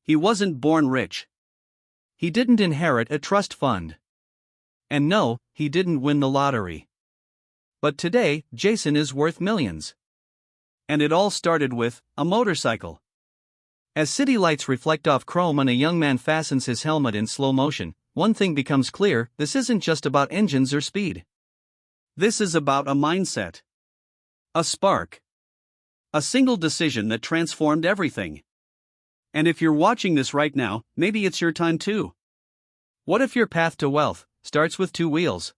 He wasn't born rich. He didn't inherit a trust fund. And no, he didn't win the lottery. But today, Jason is worth millions. And it all started with a motorcycle. As city lights reflect off chrome and a young man fastens his helmet in slow motion, one thing becomes clear: this isn't just about engines or speed. This is about a mindset. A spark. A single decision that transformed everything. And if you're watching this right now, maybe it's your time too. What if your path to wealth starts with two wheels?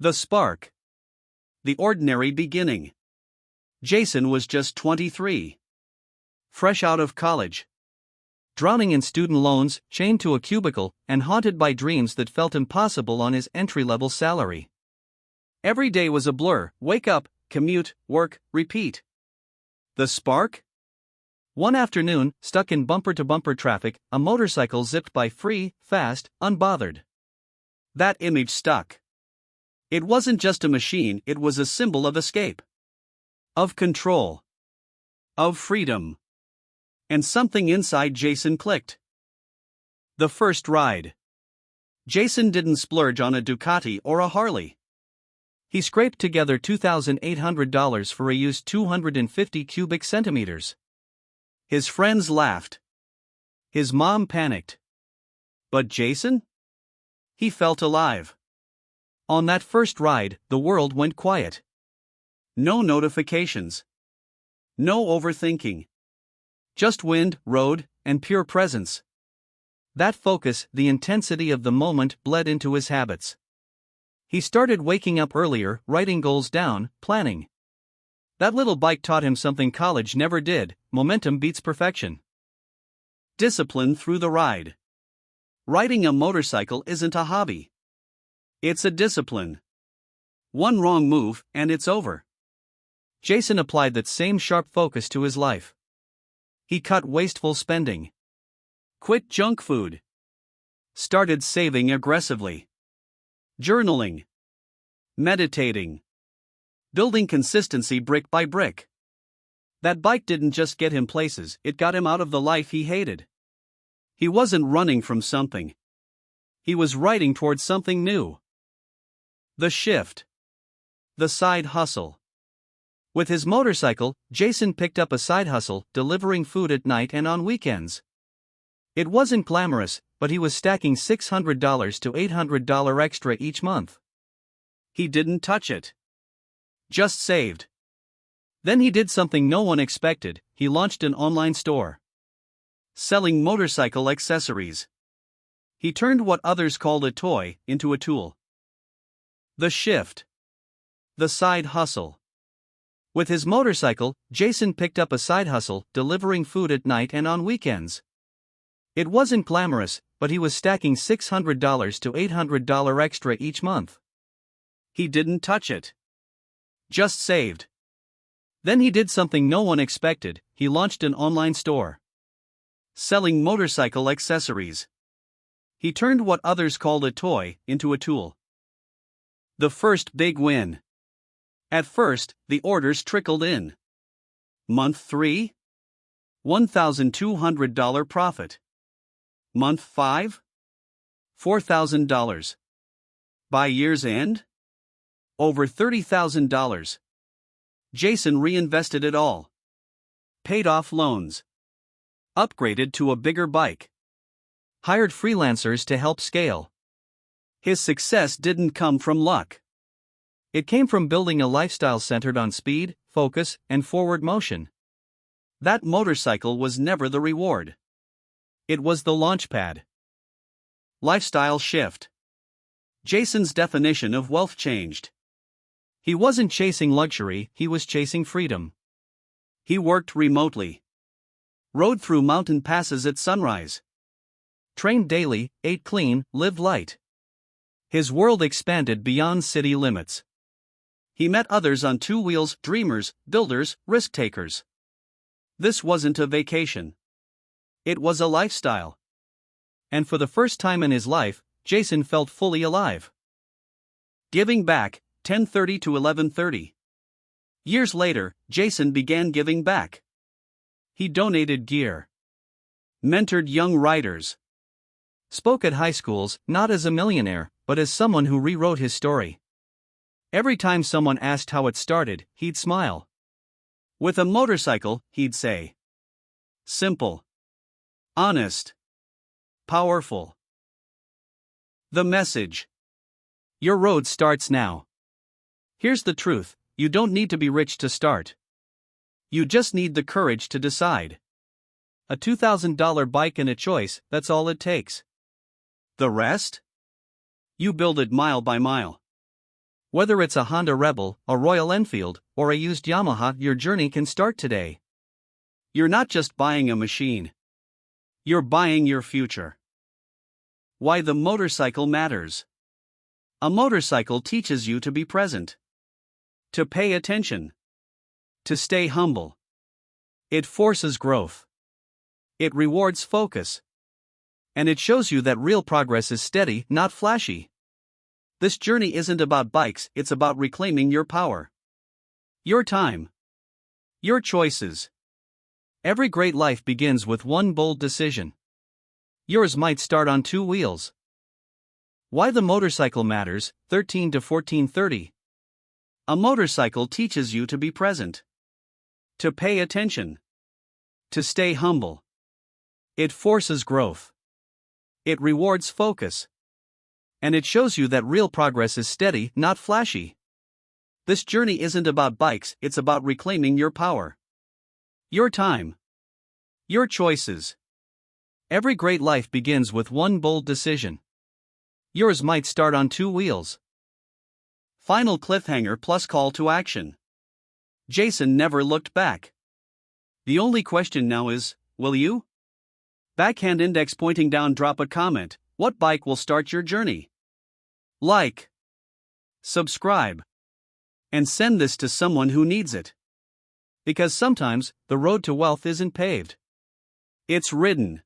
The spark. The ordinary beginning. Jason was just 23. Fresh out of college. Drowning in student loans, chained to a cubicle, and haunted by dreams that felt impossible on his entry-level salary. Every day was a blur: wake up, commute, work, repeat. The spark? One afternoon, stuck in bumper-to-bumper traffic, a motorcycle zipped by free, fast, unbothered. That image stuck. It wasn't just a machine, it was a symbol of escape. Of control. Of freedom. And something inside Jason clicked. The first ride. Jason didn't splurge on a Ducati or a Harley. He scraped together $2,800 for a used 250 cubic centimeters. His friends laughed. His mom panicked. But Jason? He felt alive. On that first ride, the world went quiet. No notifications. No overthinking. Just wind, road, and pure presence. That focus, the intensity of the moment, bled into his habits. He started waking up earlier, writing goals down, planning. That little bike taught him something college never did: momentum beats perfection. Discipline through the ride. Riding a motorcycle isn't a hobby. It's a discipline. One wrong move, and it's over. Jason applied that same sharp focus to his life. He cut wasteful spending. Quit junk food. Started saving aggressively. Journaling. Meditating. Building consistency brick by brick. That bike didn't just get him places, it got him out of the life he hated. He wasn't running from something. He was riding towards something new. The shift. The side hustle. With his motorcycle, Jason picked up a side hustle, delivering food at night and on weekends. It wasn't glamorous, but he was stacking $600 to $800 extra each month. He didn't touch it. Just saved. Then he did something no one expected: he launched an online store. Selling motorcycle accessories. He turned what others called a toy into a tool. The shift. The side hustle. With his motorcycle, Jason picked up a side hustle, delivering food at night and on weekends. It wasn't glamorous, but he was stacking $600 to $800 extra each month. He didn't touch it. Just saved. Then he did something no one expected: he launched an online store. Selling motorcycle accessories. He turned what others called a toy into a tool. The first big win. At first, the orders trickled in. Month 3? $1,200 profit. Month 5? $4,000. By year's end? Over $30,000. Jason reinvested it all. Paid off loans. Upgraded to a bigger bike. Hired freelancers to help scale. His success didn't come from luck. It came from building a lifestyle centered on speed, focus, and forward motion. That motorcycle was never the reward. It was the launchpad. Lifestyle shift. Jason's definition of wealth changed. He wasn't chasing luxury, he was chasing freedom. He worked remotely. Rode through mountain passes at sunrise. Trained daily, ate clean, lived light. His world expanded beyond city limits. He met others on two wheels: dreamers, builders, risk-takers. This wasn't a vacation. It was a lifestyle. And for the first time in his life, Jason felt fully alive. Giving back, 10:30 to 11:30. Years later, Jason began giving back. He donated gear. mentored young writers, spoke at high schools, not as a millionaire, but as someone who rewrote his story. Every time someone asked how it started, he'd smile. With a motorcycle, he'd say, simple, honest, powerful. The message. Your road starts now. Here's the truth: you don't need to be rich to start. You just need the courage to decide. A $2,000 bike and a choice, that's all it takes. The rest? You build it mile by mile. Whether it's a Honda Rebel, a Royal Enfield, or a used Yamaha, your journey can start today. You're not just buying a machine. You're buying your future. Why the motorcycle matters. A motorcycle teaches you to be present, to pay attention, to stay humble. It forces growth. It rewards focus. And it shows you that real progress is steady, not flashy. This journey isn't about bikes, it's about reclaiming your power, your time, your choices. Every great life begins with one bold decision. Yours might start on 2 wheels. Why the motorcycle matters, 13 to 1430. A motorcycle teaches you to be present, to pay attention, to stay humble. It forces growth. It rewards focus. And it shows you that real progress is steady, not flashy. This journey isn't about bikes, it's about reclaiming your power, your time, your choices. Every great life begins with one bold decision. Yours might start on 2 wheels. Final cliffhanger plus call to action. Jason never looked back. The only question now is, will you? Backhand index pointing down, drop a comment. What bike will start your journey? Like, subscribe, and send this to someone who needs it. Because sometimes, the road to wealth isn't paved. It's ridden.